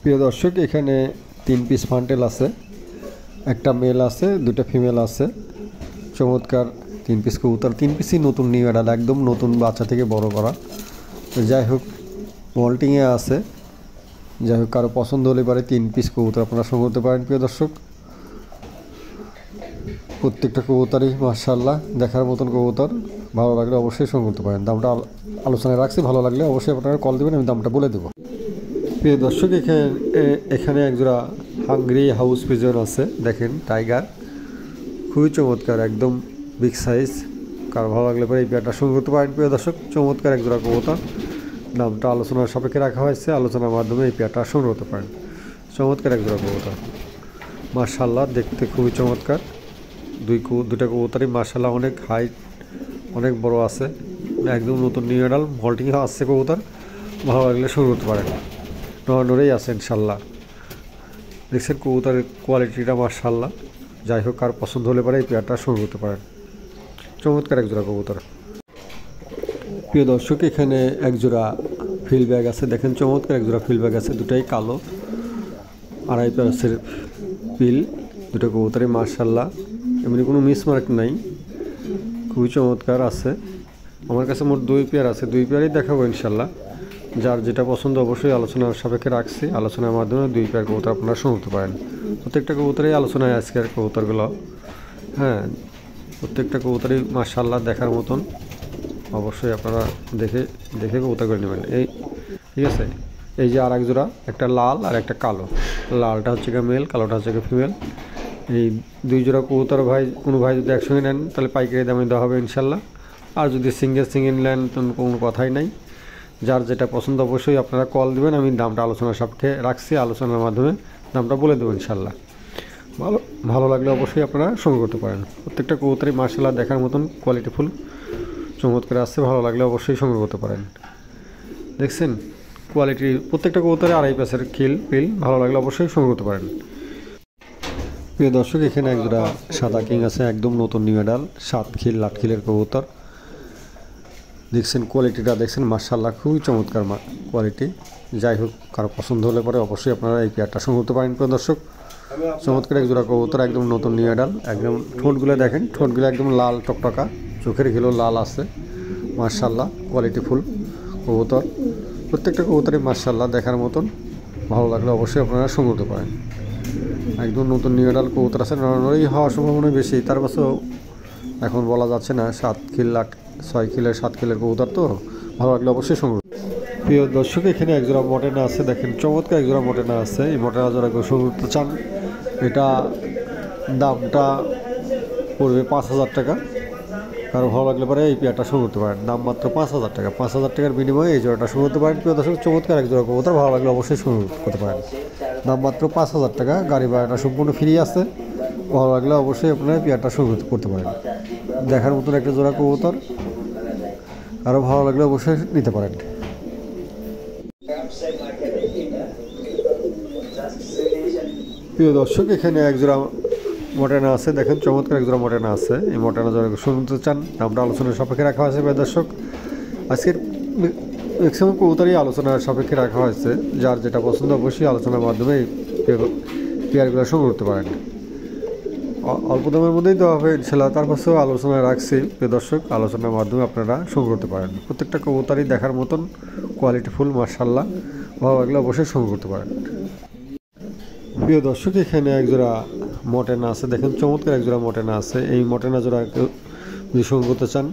প্রিয় দর্শক, এখানে 3 পিস ফান্টেল আছে, একটা মেল আছে, দুটো ফিমেল আছে। চমৎকার 3 পিস কবুতর, 3 পিসই নতুন নিউ অ্যাডাল, একদম নতুন, বাচ্চা থেকে বড় করা। যাই হোক, মল্টিংয়ে আছে। যাই হোক, কারো পছন্দ হলে পারে 3 পিস কবুতর আপনারা সংগ্রহ করতে পারেন। প্রিয় দর্শক, প্রত্যেকটা কবুতরই মাশাআল্লাহ দেখার মতন কবুতর। ভালো লাগলে অবশ্যই সংগ্রহ করতে পারেন। দামটা আলোচনায় রাখছি, ভালো লাগলে অবশ্যই আপনারা কল দেবেন, আমি দামটা বলে দেবো। প্রিয় দর্শক, এখানে একজোড়া হাঙ্গরি হাউস পিজন আছে, দেখেন টাইগার, খুবই চমৎকার, একদম বিগ সাইজ। কারো ভালো লাগলে পরে এই পেয়ারটা সংগ্রহ করতে পারেন। প্রিয় দর্শক, চমৎকার একজোড়া কবুতর, দামটা আলোচনার সাপেক্ষে রাখা হয়েছে, আলোচনার মাধ্যমে এই পেয়ারটা সংগ্রহ করতে পারেন। চমৎকার একজোড়া কবুতর, মাশাআল্লাহ দেখতে খুবই চমৎকার। দুটা কবুতরই মাশাআল্লাহ অনেক হাইট, অনেক বড় আছে, একদম নতুন নিউ অ্যাডাল, মল্টিং আসছে কবুতর। ভালো লাগলে সংগ্রহ করতে পারেন, নড়েই আছে ইনশাল্লাহ। দেখছেন কবুতরের কোয়ালিটিটা মাশাআল্লাহ। যাই হোক, কার পছন্দ হলে পরে এই পেয়ারটা সংগ্রহ করতে পারেন। চমৎকার একজোড়া কবুতর। প্রিয় দর্শক, এখানে একজোড়া ফিল ব্যাগ আছে, দেখেন চমৎকার একজোড়া ফিল ব্যাগ আছে, দুটাই কালো, 2.5 প্যারাসের পিল। দুটো কবুতরই মাশাআল্লাহ, এমনি কোনো মিসমার্ক নাই, খুবই চমৎকার আছে। আমার কাছে মোট 2 পেয়ার আছে, 2 পেয়ারই দেখাবো ইনশাল্লাহ। যার যেটা পছন্দ অবশ্যই আলোচনার সাপেক্ষে রাখছি, আলোচনার মাধ্যমে 2 পেয়ার কবুতর আপনারা শুনতে পারেন। প্রত্যেকটা কবুতরই আলোচনায় আজকের কবুতরগুলো, হ্যাঁ, প্রত্যেকটা কবুতরই মাশাআল্লাহ দেখার মতন। অবশ্যই আপনারা দেখে কবুতর করে নেবেন। এই ঠিক আছে, এই যে আর এক জোড়া, একটা লাল আর একটা কালো। লালটা হচ্ছে গিয়ে মেল, কালোটা হচ্ছে গিয়ে ফিমেল। এই 2 জোড়া কবুতর কোনো ভাই যদি একসঙ্গে নেন তাহলে পাইকারি দামে দেওয়া হবে ইনশাল্লাহ। আর যদি সিঙ্গেল নেন তখন কোনো কথাই নাই। যার যেটা পছন্দ অবশ্যই আপনারা কল দেবেন, আমি দামটা আলোচনার সাপেক্ষে রাখছি, আলোচনার মাধ্যমে দামটা বলে দেবো ইনশাল্লাহ। ভালো লাগলে অবশ্যই আপনারা সংগ্রহ করতে পারেন। প্রত্যেকটা কবুতরই মাশাআল্লাহ দেখার মতন কোয়ালিটিফুল, চমৎকার আসছে। ভালো লাগলে অবশ্যই সংগ্রহ করতে পারেন। দেখছেন কোয়ালিটি, প্রত্যেকটা কবুতরে 2.5 প্যাসের পিল। ভালো লাগলে অবশ্যই সংগ্রহ করতে পারেন। প্রিয় দর্শক, এখানে একজোড়া সাদা কিং আছে, একদম নতুন নিউ অ্যাডাল, 7 খিল 8 খিলের কবুতর। দেখছেন কোয়ালিটিটা, দেখছেন মাশাআল্লাহ খুবই চমৎকার কোয়ালিটি। যাই হোক, কারো পছন্দ হলে পরে অবশ্যই আপনারা এই পেয়ারটা সংগ্রহ করতে পারেন। প্রিয় দর্শক, চমৎকার একজোড়া কবুতর, একদম নতুন নিউ অ্যাডাল। একদম ঠোঁটগুলো দেখেন, ঠোঁটগুলো একদম লাল টকটকা, চোখের ঘিলো লাল আছে, মাশাআল্লাহ কোয়ালিটিফুল কবুতর। প্রত্যেকটা কবুতরই মাশাআল্লাহ দেখার মতন। ভালো লাগলে অবশ্যই আপনারা সংগ্রহ করতে পারেন। একদম নতুন নিউ অ্যাডাল কবুতর আছে, নড়ানড়ি হওয়ার সম্ভাবনা বেশি, তার পাশেও এখন বলা যাচ্ছে না। 7 খিল 6 খিলের 7 খিলের কবুতর, তো ভালো লাগলে অবশ্যই সংগ্রহ। প্রিয় দর্শক, এখানে একজোড়া মটেনা আছে, দেখেন চমৎকার একজোড়া মটেনা আছে। এই মটেনা জোড়া কেউ সংগ্রহ করতে চান, এটা দামটা পড়বে 5,000 টাকা। কারো ভালো লাগলে পরে এই পেয়ারটা সংগ্রহ করতে পারেন, দাম মাত্র 5,000 টাকা। 5,000 টাকার বিনিময়ে এই জোড়াটা সংগ্রহ করতে পারেন। প্রিয় দর্শক, চমৎকার একজোড়া কবুতর, ভালো লাগলে অবশ্যই সংগ্রহ করতে পারেন। দাম মাত্র 5,000 টাকা, গাড়ি ভাড়াটা সম্পূর্ণ ফ্রি আছে। ভালো লাগলে অবশ্যই আপনারা পেয়ারটা সংগ্রহ করতে পারেন। দেখার মতন একটা জোড়া কবুতর, আরও ভালো লাগলে অবশ্যই নিতে পারেন। প্রিয় দর্শক, এখানে একজোড়া মটেনা আছে, দেখেন চমৎকার একজোড়া মটেনা আছে। এই মটেনা যারা শুনতে চান, দামটা আলোচনার সাপেক্ষে রাখা হয়েছে। প্রিয় দর্শক, আজকের ম্যাক্সিমাম কবুতরই আলোচনার সাপেক্ষে রাখা হয়েছে। যার যেটা পছন্দ অবশ্যই আলোচনার মাধ্যমে এই পেয়ারগুলো সংগ্রহ করতে পারেন। অল্প দামের মধ্যেই দেওয়া হবে ইনশাল্লাহ, তার পাশেও আলোচনায় রাখছি। প্রিয় দর্শক, আলোচনার মাধ্যমে আপনারা সংগ্রহ করতে পারেন। প্রত্যেকটা কবুতরই দেখার মতন কোয়ালিটিফুল, মাশাআল্লাহ। ভালো লাগলে অবশ্যই সংগ্রহ করতে পারেন। প্রিয় দর্শক, এখানে একজোড়া মটেনা আছে, দেখেন চমৎকার একজোড়া মটেনা আছে। এই মটেনা জোড়া যদি সংগ্রহ করতে চান,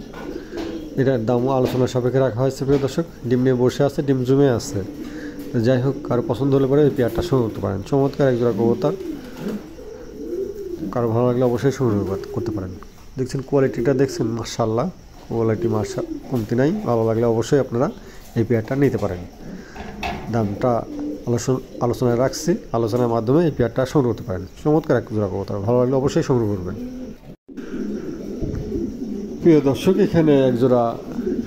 এটার দামও আলোচনার সাপেক্ষে রাখা হয়েছে। প্রিয় দর্শক, ডিম নিয়ে বসে আছে, ডিম জমে আছে। যাই হোক, কারো পছন্দ হলে পরে এই পেয়ারটা সংগ্রহ করতে পারেন। চমৎকার একজোড়া কবুতর, কারো ভালো লাগলে অবশ্যই সংগ্রহ করতে পারেন। দেখছেন কোয়ালিটিটা, দেখছেন মাশাআল্লাহ কোয়ালিটি, কমতি নাই। ভালো লাগলে অবশ্যই আপনারা এই পেয়ারটা নিতে পারেন। দামটা আলোচনায় রাখছি, আলোচনার মাধ্যমে এই পেয়ারটা সংগ্রহ করতে পারেন। চমৎকার এক জোড়া কবুতর, ভালো লাগলে অবশ্যই সংগ্রহ করবেন। প্রিয় দর্শক, এখানে একজোড়া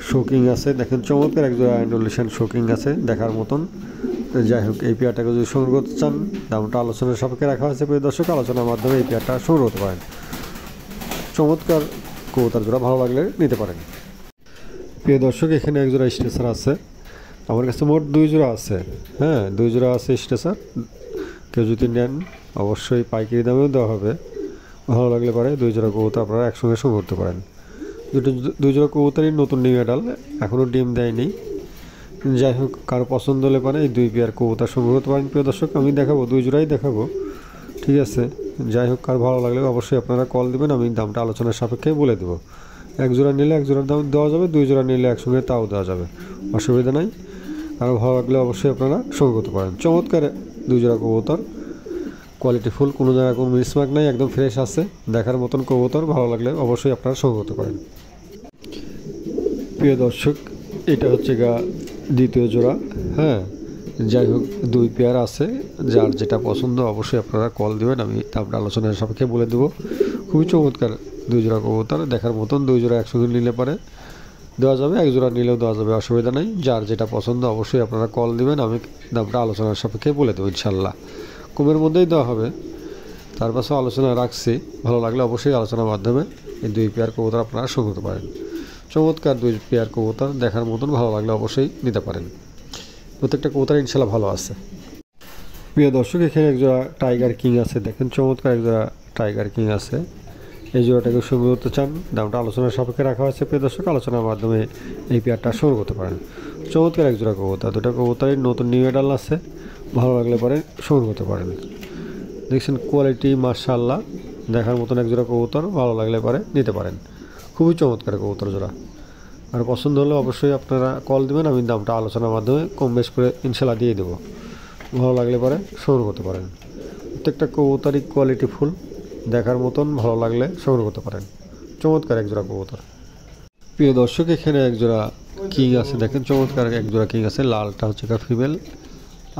শোকিং আছে, দেখেন চমৎকার একজোড়া ইন্ডোনেশিয়ান শোকিং আছে, দেখার মতন। যাই হোক, এই পেয়ারটাকে যদি সংগ্রহ করতে চান, দামটা আলোচনার সাপেক্ষে রাখা হয়েছে। প্রিয় দর্শক, আলোচনার মাধ্যমে এই পেয়ারটা সংগ্রহ করতে পারেন। চমৎকার কবুতর জোড়া, ভালো লাগলে নিতে পারেন। প্রিয় দর্শক, এখানে একজোড়া স্ট্রেসার আছে, আমার কাছে মোট 2 জোড়া আছে। হ্যাঁ, 2 জোড়া আছে স্ট্রেচার। কেউ যদি নেন অবশ্যই পাইকারি দামেও দেওয়া হবে। ভালো লাগলে পরে 2 জোড়া কবুতর আপনারা একসঙ্গে সংগ্রহ করতে পারেন। 2 জোড়া কবুতরই নতুন নিউ অ্যাডাল, এখনও ডিম দেয়নি। যাই হোক, কারো পছন্দ হলে পরে এই 2 পেয়ার কবুতর সংগ্রহ করতে পারেন। প্রিয় দর্শক, আমি দেখাবো 2 জোড়াই দেখাবো, ঠিক আছে। যাই হোক, কার ভালো লাগলে অবশ্যই আপনারা কল দেবেন, আমি দামটা আলোচনার সাপেক্ষে বলে দেবো। 1 জোড়া নিলে 1 জোড়ার দাম দেওয়া যাবে, 2 জোড়া নিলে একসঙ্গে তাও দেওয়া যাবে, অসুবিধা নাই। কারো ভালো লাগলে অবশ্যই আপনারা সংগ্রহ করতে পারেন। চমৎকার 2 জোড়া কবুতর, কোয়ালিটি ফুল, কোনো জায়গায় কোনো মিসমার্ক নাই, একদম ফ্রেশ আছে, দেখার মতন কবুতর। ভালো লাগলে অবশ্যই আপনারা সংগ্রহ করতে পারেন। প্রিয় দর্শক, এটা হচ্ছে দ্বিতীয় জোড়া। হ্যাঁ, যাই হোক, 2 পেয়ার আছে, যার যেটা পছন্দ অবশ্যই আপনারা কল দেবেন, আমি তারপরে আলোচনার সাপেক্ষে বলে দেবো। খুবই চমৎকার 2 জোড়া কবুতর, দেখার মতন। 2 জোড়া একসঙ্গে নিলে পরে দেওয়া যাবে, 1 জোড়া নিলেও দেওয়া যাবে, অসুবিধা নেই। যার যেটা পছন্দ অবশ্যই আপনারা কল দেবেন, আমি দামটা আলোচনার সাপেক্ষে বলে দেবো ইনশাল্লাহ। কমের মধ্যেই দেওয়া হবে, তার পাশেও আলোচনা রাখছি। ভালো লাগলে অবশ্যই আলোচনার মাধ্যমে এই 2 পেয়ার কবুতর আপনারা সংগ্রহ করতে পারেন। চমৎকার 2 পেয়ার কবুতর, দেখার মতন, ভালো লাগলে অবশ্যই নিতে পারেন। প্রত্যেকটা কবুতর ইনশাল্লাহ ভালো আছে। প্রিয় দর্শক, এখানে একজোড়া টাইগার কিং আছে, দেখেন চমৎকার একজোড়া টাইগার কিং আছে। এই জোড়াটাকে সংগ্রহ করতে চান, দামটা আলোচনার সাপেক্ষে রাখা হয়েছে। প্রিয় দর্শক, আলোচনার মাধ্যমে এই পেয়ারটা সংগ্রহ করতে পারেন। চমৎকার একজোড়া কবুতর, 2টা কবুতরই নতুন নিউ অ্যাডাল আছে, ভালো লাগলে পরে সংগ্রহ করতে পারেন। দেখছেন কোয়ালিটি মাশাআল্লাহ, দেখার মতন একজোড়া কবুতর, ভালো লাগলে পরে নিতে পারেন। খুবই চমৎকার কবুতর জোড়া। আর পছন্দ হলে অবশ্যই আপনারা কল দেবেন, আমি দামটা আলোচনার মাধ্যমে কম বেশ করে ইনশাল্লাহ দিয়ে দেবো। ভালো লাগলে পরে সংগ্রহ করতে পারেন। প্রত্যেকটা কবুতরই কোয়ালিটি ফুল, দেখার মতন, ভালো লাগলে সংগ্রহ করতে পারেন। চমৎকার একজোড়া কবুতর। প্রিয় দর্শক, এখানে একজোড়া কিং আছে, দেখেন চমৎকার একজোড়া কিং আছে। লালটা হচ্ছে ফিমেল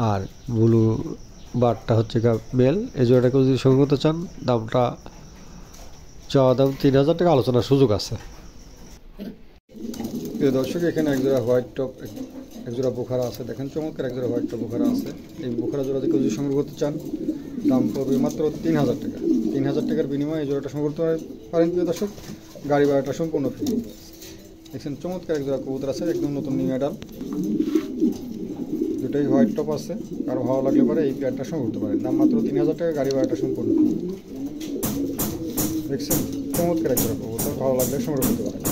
আর ব্লু বারটা হচ্ছে মেল। এই জোড়াটাকে যদি সংগ্রহ করতে চান, দামটা চাওয়া দাম 3000 টাকা, আলোচনার সুযোগ আছে। প্রিয় দর্শক, এখানে একজোড়া হোয়াইট টপ, একজোড়া বোখারা আছে, দেখেন চমৎকার একজোড়া হোয়াইট টপ বোখারা আছে। এই বোখারা জোড়া যদি সংগ্রহ করতে চান, দাম পড়বে মাত্র 3000 টাকা। 3000 টাকার বিনিময়ে এই জোড়াটা সংগ্রহ করতে পারেন। প্রিয় দর্শক, গাড়ি ভাড়াটা সম্পূর্ণ ফ্রি। দেখছেন চমৎকার একজোড়া কবুতর আছে, একদম নতুন নিউ অ্যাডাল, 2টাই হোয়াইট টপ আছে। কারো ভালো লাগলে পরে এই পেয়ারটা সংগ্রহ করতে পারেন, দাম মাত্র 3000 টাকা, গাড়ি ভাড়াটা সম্পূর্ণ ফ্রি। দেখছেন চমৎকার একজোড়া কবুতর, ভালো লাগলে সংগ্রহ করতে পারেন।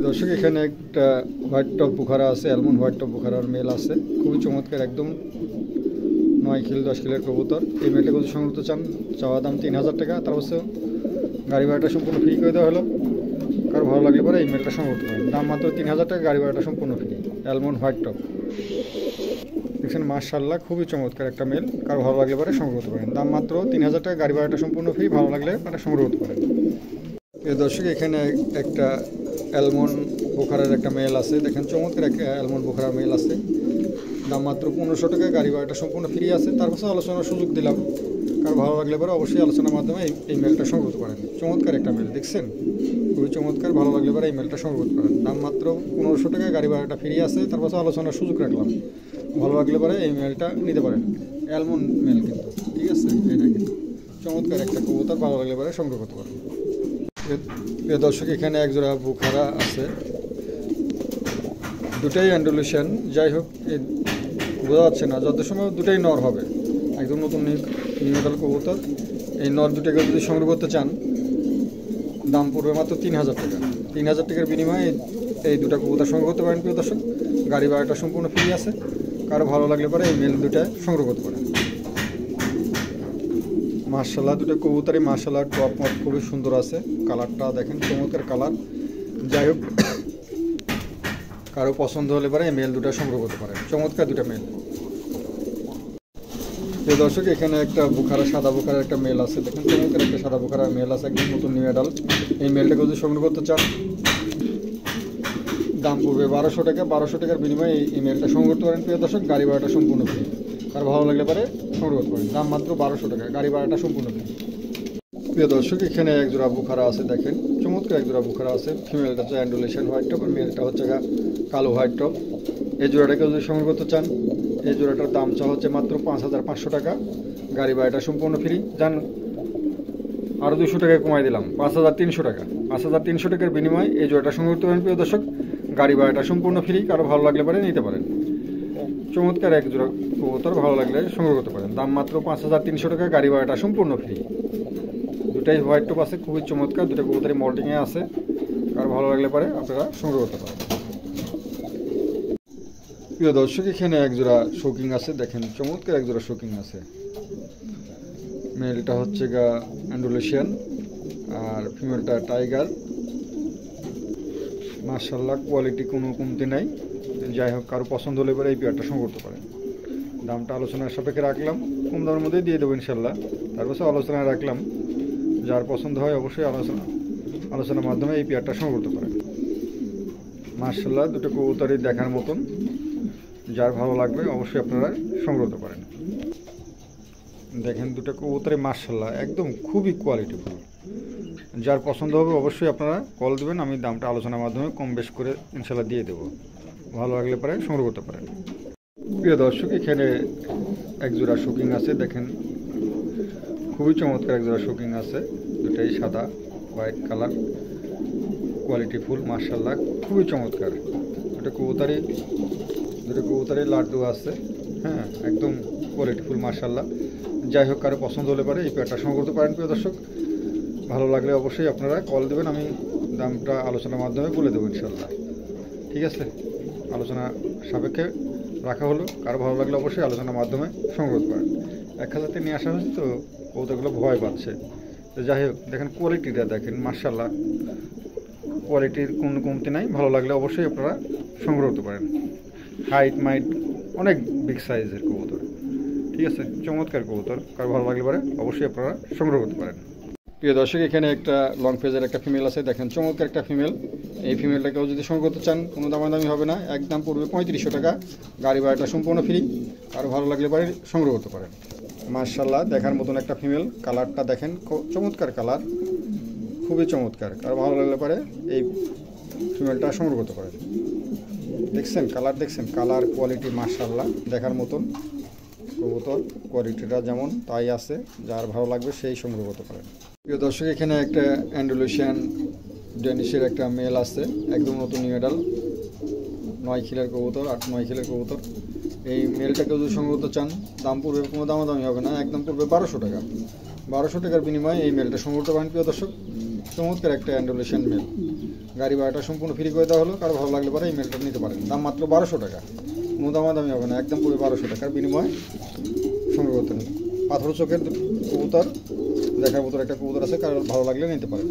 দর্শক, এখানে একটা হোয়াইট টপ বুখারা আছে, অ্যালমন্ড হোয়াইট টপ বুখারার মেল আছে, খুবই চমৎকার, একদম 9 কিলো 10 কিলোর কবুতর। এই মেলটা যদি সংগ্রহ করতে চান, চাওয়া দাম 3000 টাকা, তার অবশ্য গাড়ি ভাড়াটা সম্পূর্ণ ফ্রি করে দেওয়া হলো। কারো ভালো লাগলে পরে এই মেলটা সংগ্রহ করতে পারেন, দাম মাত্র 3000 টাকা, গাড়ি ভাড়াটা সম্পূর্ণ ফ্রি। অ্যালমন্ড হোয়াইট টপ, দেখছেন মাশাআল্লাহ, খুবই চমৎকার একটা মেল। কারো ভালো লাগলে পরে সংগ্রহ করতে পারেন, দাম মাত্র 3000 টাকা, গাড়ি ভাড়াটা সম্পূর্ণ ফ্রি। ভালো লাগলে পরে সংগ্রহ করতে পারেন। এই দর্শক, এখানে একটা অ্যালমন্ড বোখারার একটা মেল আছে, দেখেন চমৎকার একটা অ্যালমন্ড বোখারার মেল আছে, দাম মাত্র 1500 টাকা, গাড়ি ভাড়াটা সম্পূর্ণ ফ্রি আছে। তার পাশে আলোচনার সুযোগ দিলাম, কারো ভালো লাগলে পরে অবশ্যই আলোচনার মাধ্যমে এই মেলটা সংগ্রহ করতে পারেন। চমৎকার একটা মেল, দেখছেন খুবই চমৎকার, ভালো লাগলে পরে এই মেলটা সংগ্রহ করতে পারেন, দাম মাত্র 1500 টাকা, গাড়ি ভাড়াটা ফ্রি আছে। তার পাশে আলোচনার সুযোগ রাখলাম, ভালো লাগলে পরে এই মেলটা নিতে পারেন। অ্যালমন্ড মেল কিন্তু, ঠিক আছে, এটা কিন্তু চমৎকার একটা কবুতর, ভালো লাগলে পরে সংগ্রহ করতে পারেন। প্রিয় দর্শক, এখানে একজোড়া বুখারা আছে, 2টাই অ্যান্ডুলেশন। যাই হোক, বোঝা যাচ্ছে না, যত সময় 2টাই নর হবে, একদম নতুন নিউ মডেল কবুতর। এই নর 2টাকে যদি সংগ্রহ করতে চান, দাম পড়বে মাত্র 3000 টাকা। 3000 টাকার বিনিময়ে এই 2টা কবুতর সংগ্রহ করতে পারেন। প্রিয় দর্শক, গাড়ি ভাড়াটা সম্পূর্ণ ফ্রি আছে। কারো ভালো লাগলে পরে এই মেল 2টা সংগ্রহ করতে পারেন। মাশাআল্লাহ, 2টা কবুতরই মাশাআল্লাহ, টপ মট খুবই সুন্দর আছে, কালারটা দেখেন চমৎকার কালার। যাই হোক, কারো পছন্দ হলে পরে এই মেল 2টা সংগ্রহ করতে পারেন, চমৎকার 2টা মেল। এই দর্শক, এখানে একটা বুখারা, সাদা বুখারার একটা মেল আছে, দেখেন চমৎকার একটা সাদা বুখারার মেল আছে, একদম নতুন নিউ অ্যাডাল। এই মেলটাকে যদি সংগ্রহ করতে চান, দাম পড়বে 1200 টাকা। 1200 টাকার বিনিময়ে এই মেলটা সংগ্রহ করতে পারেন। প্রিয় দর্শক, গাড়ি ভাড়াটা সম্পূর্ণ ফ্রি। কারো ভালো লাগলে পরে সংগ্রহ করতে পারেন, দাম মাত্র 1200 টাকা, গাড়ি ভাড়াটা সম্পূর্ণ ফ্রি। প্রিয় দর্শক, এখানে একজোড়া বুখারা আছে, দেখেন চমৎকার একজোড়া বুখারা আছে। ফিমেলটা হচ্ছে অ্যান্ডুলেশন হোয়াইট টপ, আর মেলটা হচ্ছে কালো হোয়াইট টপ। এই জোড়াটাকে যদি সংগ্রহ করতে চান, এই জোড়াটার দাম চা হচ্ছে মাত্র 5500 টাকা, গাড়ি ভাড়াটা সম্পূর্ণ ফ্রি। যান, আরও 200 টাকা কমাই দিলাম, 5300 টাকা। 5300 টাকার বিনিময়ে এই জোড়াটা সংগ্রহ করতে পারেন। প্রিয় দর্শক, গাড়ি ভাড়াটা সম্পূর্ণ ফ্রি, কারো ভালো লাগলে পরে নিতে পারেন। চমৎকার এক জোড়া কবুতর, ভালো লাগলে সংগ্রহ করতে পারেন। দাম মাত্র 5300 টাকা, গাড়ি ভাড়াটা সম্পূর্ণ ফ্রি। দুটাই হোয়াইট টপ আছে, খুবই চমৎকার। দুটো কবুতরই মল্টিংয়ে আছে, কারো ভালো লাগলে পরে আপনারা সংগ্রহ করতে পারেন। প্রিয় দর্শক, এখানে এক জোড়া শৌকিং আছে, দেখেন চমৎকার এক জোড়া শৌকিং আছে। মেলটা হচ্ছে গা অ্যান্ডোলেশিয়ান আর ফিমেলটা টাইগার। মাশাআল্লাহ, কোয়ালিটি কোনো কমতি নাই। যাই হোক, কারো পছন্দ হলে পরে এই পেয়ারটা সংগ্রহ করতে পারেন। দামটা আলোচনার সাপেক্ষে রাখলাম, কম দামের মধ্যেই দিয়ে দেবো ইনশাল্লাহ। তারপর আলোচনায় রাখলাম, যার পছন্দ হয় অবশ্যই আলোচনার মাধ্যমে এই পেয়ারটা সংগ্রহ করতে পারেন। মাশাআল্লাহ, দুটো কবুতরই দেখার মতন, যার ভালো লাগবে অবশ্যই আপনারা সংগ্রহ করতে পারেন। দেখেন দুটো কবুতরই মাশাআল্লাহ একদম খুবই কোয়ালিটিফুল। যার পছন্দ হবে অবশ্যই আপনারা কল দেবেন, আমি দামটা আলোচনার মাধ্যমে কম বেশ করে ইনশাল্লাহ দিয়ে দেবো। ভালো লাগলে পরে সংগ্রহ করতে পারেন। প্রিয় দর্শক, এখানে এক জোড়া শৌকিং আছে, দেখেন খুবই চমৎকার এক জোড়া শৌকিং আছে। দুটাই সাদা হোয়াইট কালার, কোয়ালিটি ফুল মাশাআল্লাহ, খুবই চমৎকার। দুটো কবুতরই লাড্ডু আছে, হ্যাঁ একদম কোয়ালিটি ফুল মাশাআল্লাহ। যাই হোক, কারো পছন্দ হলে পরে এই পেয়ারটা সংগ্রহ করতে পারেন। প্রিয় দর্শক, ভালো লাগলে অবশ্যই আপনারা কল দেবেন, আমি দামটা আলোচনার মাধ্যমে বলে দেবো ইনশাল্লাহ। ঠিক আছে, আলোচনা সাপেক্ষে রাখা হলো। কারো ভালো লাগলে অবশ্যই আলোচনার মাধ্যমে সংগ্রহ করতে পারেন। 1000-তে নিয়ে আসা হয়েছে তো কবুতরগুলো ভয় পাচ্ছে। তো যাই হোক, দেখেন কোয়ালিটিটা দেখেন মাশাআল্লাহ, কোয়ালিটির কোনো কমতি নাই। ভালো লাগলে অবশ্যই আপনারা সংগ্রহ করতে পারেন। হাইট মাইট অনেক বিগ সাইজের কবুতর, ঠিক আছে, চমৎকার কবুতর। কারো ভালো লাগলে পরে অবশ্যই আপনারা সংগ্রহ করতে পারেন। প্রিয় দর্শক, এখানে একটা লং ফেজের একটা ফিমেল আছে, দেখেন চমৎকার একটা ফিমেল। এই ফিমেলটাকেও যদি সংগ্রহ করতে চান কোনো দামাদামি হবে না, একদম পড়বে 3500 টাকা, গাড়ি ভাড়াটা সম্পূর্ণ ফ্রি। কারো ভালো লাগলে পরে সংগ্রহ করতে পারেন। মাশাআল্লাহ, দেখার মতন একটা ফিমেল। কালারটা দেখেন চমৎকার কালার, খুবই চমৎকার। কারো ভালো লাগলে পরে এই ফিমেলটা সংগ্রহ করতে পারেন। দেখছেন কালার, দেখছেন কালার কোয়ালিটি মাশাআল্লাহ দেখার মতন কবুতর। কোয়ালিটিটা যেমন তাই আছে, যার ভালো লাগবে সেই সংগ্রহ করতে পারেন। প্রিয় দর্শক, এখানে একটা অ্যান্ডোলেশিয়ান ডেনিশের একটা মেল আছে, একদম নতুন নিউ এডাল, 9 খিলের কবুতর, 8-9 খিলের কবুতর। এই মেলটাকে যদি সংগ্রহ করতে চান দাম পড়বে, কোনো দামাদামি হবে না, একদম পড়বে 1200 টাকা। 1200 টাকার বিনিময়ে এই মেলটা সংগ্রহ করতে পারেন। প্রিয় দর্শক, চমৎকার একটা অ্যান্ডোলেশিয়ান মেল, গাড়ি ভাড়াটা সম্পূর্ণ ফ্রি করে দেওয়া হলো। কারো ভালো লাগলে পরে এই মেলটা নিতে পারেন। দাম মাত্র 1200 টাকা, কোনো দামাদামি হবে না, একদম পুরো 1200 টাকার বিনিময়ে সংগ্রহ করতে নেই। পাথর চোখের কবুতর, দেখার মতো একটা কবুতর আছে, কারো ভালো লাগলে নিতে পারেন।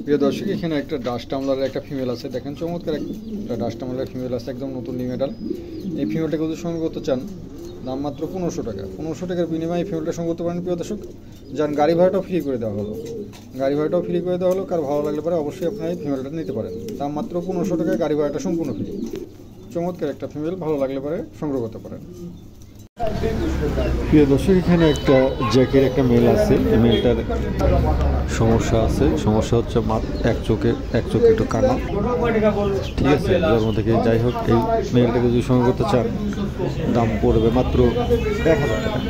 প্রিয় দর্শক, এখানে একটা ডাস্ট টামলারের একটা ফিমেল আছে, দেখেন চমৎকার একটা ডাস্ট টামলারের ফিমেল আছে, একদম নতুন নিউ মেডাল। এই ফিমেলটাকে যদি সংগ্রহ করতে চান দাম মাত্র 1500 টাকা। 1500 টাকার বিনিময়ে এই ফিমেলটা সংগ্রহ করতে পারেন। প্রিয় দর্শক, যার গাড়ি ভাড়াটাও ফ্রি করে দেওয়া হলো, কারো ভালো লাগলে পরে অবশ্যই আপনারা এই ফিমেলটা নিতে পারেন। দাম মাত্র 1500 টাকায়, গাড়ি ভাড়াটা সম্পূর্ণ ফ্রি। চমৎকার একটা ফিমেল, ভালো লাগলে পরে সংগ্রহ করতে পারেন। প্রিয় দর্শক, এখানে একটা জ্যাকের একটা মেল আছে। এই মেলটার সমস্যা হচ্ছে এক চোখে একটু কানা, ঠিক আছে, জন্ম থেকে। যাই হোক, এই মেলটাকে যদি সংগ্রহ করতে চান দাম পড়বে মাত্র 1000 টাকা।